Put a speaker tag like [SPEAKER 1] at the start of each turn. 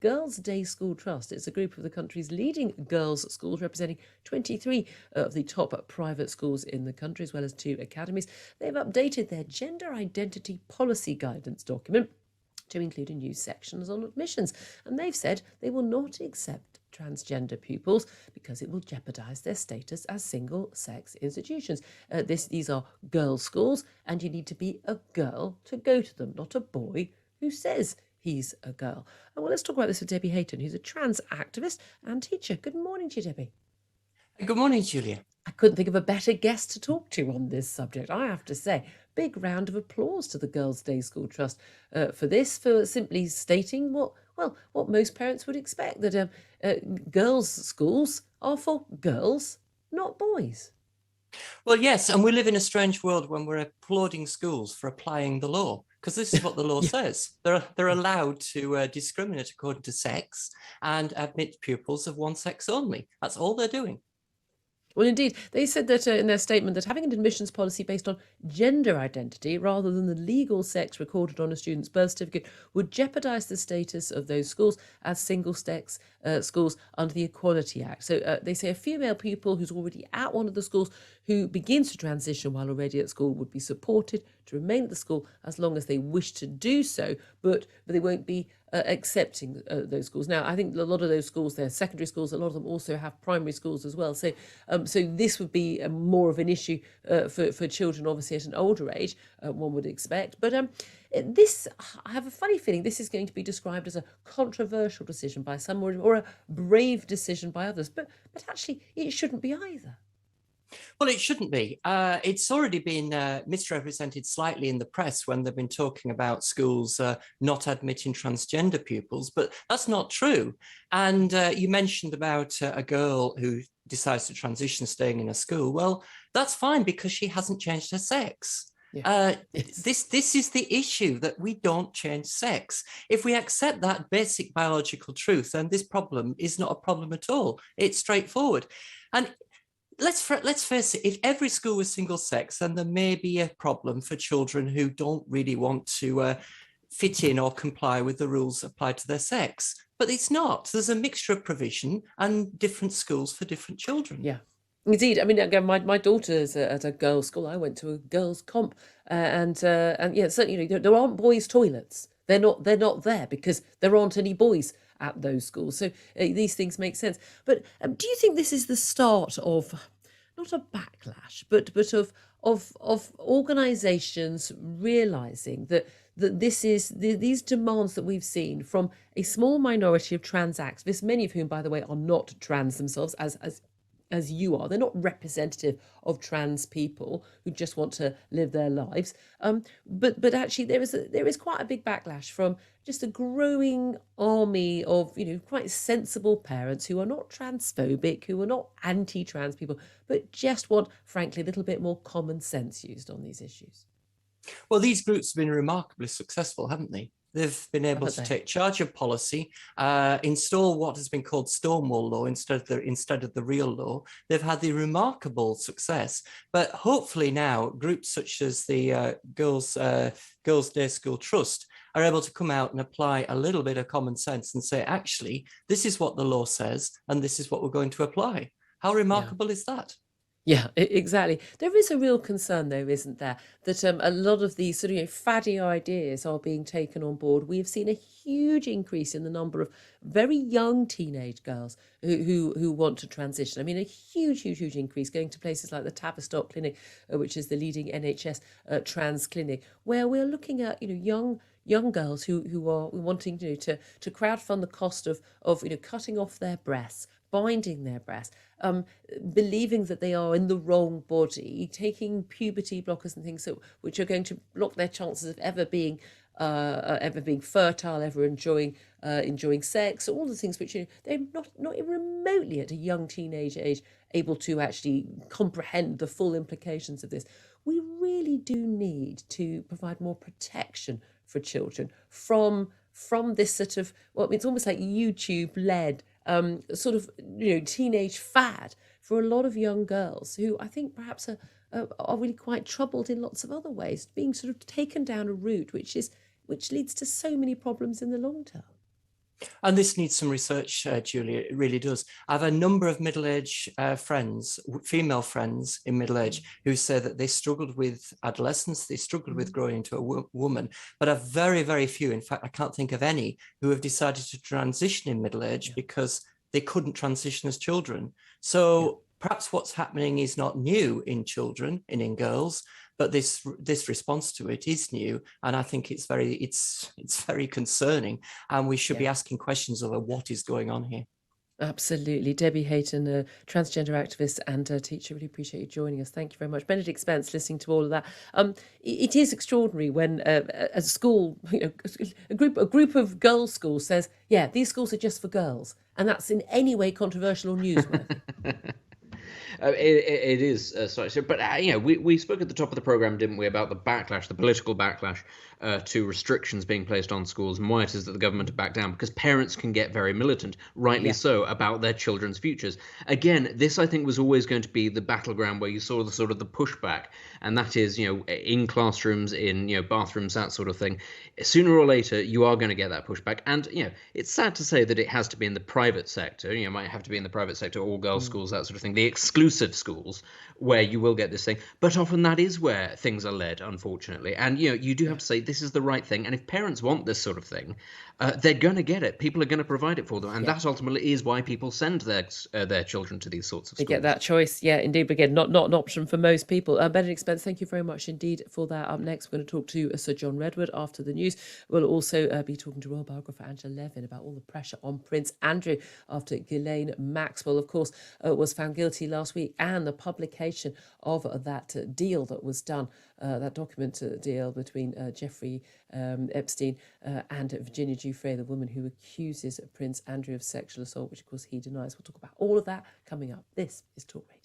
[SPEAKER 1] Girls' Day School Trust. It's a group of the country's leading girls' schools, representing 23 of the top private schools in the country, as well as 2 academies. They've updated their gender identity policy guidance document to include a new section on admissions. And they've said they will not accept transgender pupils because it will jeopardise their status as single-sex institutions. These are girls' schools, and you need to be a girl to go to them, not a boy who says he's a girl. And well, let's talk about this with Debbie Hayton, who's a trans activist and teacher. Good morning to you, Debbie.
[SPEAKER 2] Good morning, Julia.
[SPEAKER 1] I couldn't think of a better guest to talk to on this subject, I have to say. Big round of applause to the Girls' Day School Trust for this, for simply stating what most parents would expect, that girls' schools are for girls, not boys.
[SPEAKER 2] Well, yes, and we live in a strange world when we're applauding schools for applying the law, because this is what the law
[SPEAKER 1] Yeah.
[SPEAKER 2] says. They're allowed to discriminate according to sex and admit pupils of one sex only. That's all they're doing.
[SPEAKER 1] Well, indeed, they said that in their statement that having an admissions policy based on gender identity rather than the legal sex recorded on a student's birth certificate would jeopardise the status of those schools as single-sex schools under the Equality Act. So they say a female pupil who's already at one of the schools who begins to transition while already at school would be supported to remain at the school as long as they wish to do so, but they won't be accepting those schools. Now, I think a lot of those schools, they're secondary schools, a lot of them also have primary schools as well. So this would be more of an issue for children, obviously, at an older age, one would expect. But this, I have a funny feeling this is going to be described as a controversial decision by some or a brave decision by others. But actually, it shouldn't be either.
[SPEAKER 2] Well, it shouldn't be. It's already been misrepresented slightly in the press when they've been talking about schools not admitting transgender pupils, but that's not true. And you mentioned about a girl who decides to transition staying in a school. Well, that's fine because she hasn't changed her sex.
[SPEAKER 1] Yeah. Yes.
[SPEAKER 2] This is the issue, that we don't change sex. If we accept that basic biological truth, then this problem is not a problem at all. It's straightforward. And let's face it, if every school was single sex, then there may be a problem for children who don't really want to fit in or comply with the rules applied to their sex. But it's not. There's a mixture of provision and different schools for different children.
[SPEAKER 1] Yeah. Indeed, I mean, again, my daughter's at a girls' school. I went to a girls' comp, and yeah, certainly, there aren't boys' toilets. They're not there because there aren't any boys at those schools. So these things make sense. But do you think this is the start of not a backlash, but of organisations realising that this is these demands that we've seen from a small minority of trans activists, many of whom, by the way, are not trans themselves, as you are. They're not representative of trans people who just want to live their lives. But actually, there is quite a big backlash from just a growing army of quite sensible parents who are not transphobic, who are not anti-trans people, but just want, frankly, a little bit more common sense used on these issues.
[SPEAKER 2] Well, these groups have been remarkably successful, haven't they? They've been able
[SPEAKER 1] Haven't
[SPEAKER 2] to
[SPEAKER 1] they?
[SPEAKER 2] take charge of policy, install what has been called Stonewall law instead of the real law. They've had the remarkable success. But hopefully now, groups such as the Girls' Day School Trust are able to come out and apply a little bit of common sense and say, actually, this is what the law says, and this is what we're going to apply. How
[SPEAKER 1] Yeah.
[SPEAKER 2] remarkable is that?
[SPEAKER 1] Yeah, exactly. There is a real concern, though, isn't there, that a lot of these sort of faddy ideas are being taken on board. We have seen a huge increase in the number of very young teenage girls who want to transition. I mean, a huge increase, going to places like the Tavistock Clinic, which is the leading NHS trans clinic, where we're looking at young girls who are wanting to crowdfund the cost of cutting off their breasts, binding their breasts, believing that they are in the wrong body, taking puberty blockers and things which are going to block their chances of ever being fertile, ever enjoying sex, all the things which they're not even remotely at a young teenage age able to actually comprehend the full implications of this. We really do need to provide more protection for children from this sort of, well, it's almost like YouTube led sort of teenage fad for a lot of young girls who I think perhaps are really quite troubled in lots of other ways, being sort of taken down a route which leads to so many problems in the long term.
[SPEAKER 2] And this needs some research, Julia. It really does. I have a number of middle-aged friends, female friends in middle age, who say that they struggled with adolescence, they struggled with growing into a woman, but a very, very few, in fact, I can't think of any, who have decided to transition in middle age because they couldn't transition as children. So perhaps what's happening is not new in children and in girls, but this response to it is new, and I think it's very concerning, and we should be asking questions over what is going on here.
[SPEAKER 1] Absolutely. Debbie Hayton, a transgender activist and a teacher, really appreciate you joining us. Thank you very much. Benedict Spence, listening to all of that. It is extraordinary when a school, a group of girls' schools says, yeah, these schools are just for girls, and that's in any way controversial or newsworthy.
[SPEAKER 3] It is slightly so, but we spoke at the top of the program, didn't we, about the backlash, the political backlash to restrictions being placed on schools, and why it is that the government have backed down, because parents can get very militant, rightly so, about their children's futures. Again, this I think was always going to be the battleground where you saw the sort of the pushback, and that is, in classrooms, in bathrooms, that sort of thing. Sooner or later, you are going to get that pushback, and it's sad to say that it has to be in the private sector. It might have to be in the private sector, all girls schools, that sort of thing. The exclusive schools where you will get this thing, but often that is where things are led, unfortunately. And you do have to say this is the right thing, and if parents want this sort of thing, they're going to get it. People are going to provide it for them, and that ultimately is why people send their children to these sorts of schools.
[SPEAKER 1] They get that choice, indeed. But again, not an option for most people. Benedict Spence, thank you very much indeed for that. Up next, we're going to talk to Sir John Redwood after the news. We'll also be talking to royal biographer Angela Levin about all the pressure on Prince Andrew after Ghislaine Maxwell, of course, was found guilty last week, and the publication of that deal that was done, that document deal between Jeffrey Epstein and Virginia Giuffre, the woman who accuses Prince Andrew of sexual assault, which of course he denies. We'll talk about all of that coming up. This is Talk Radio.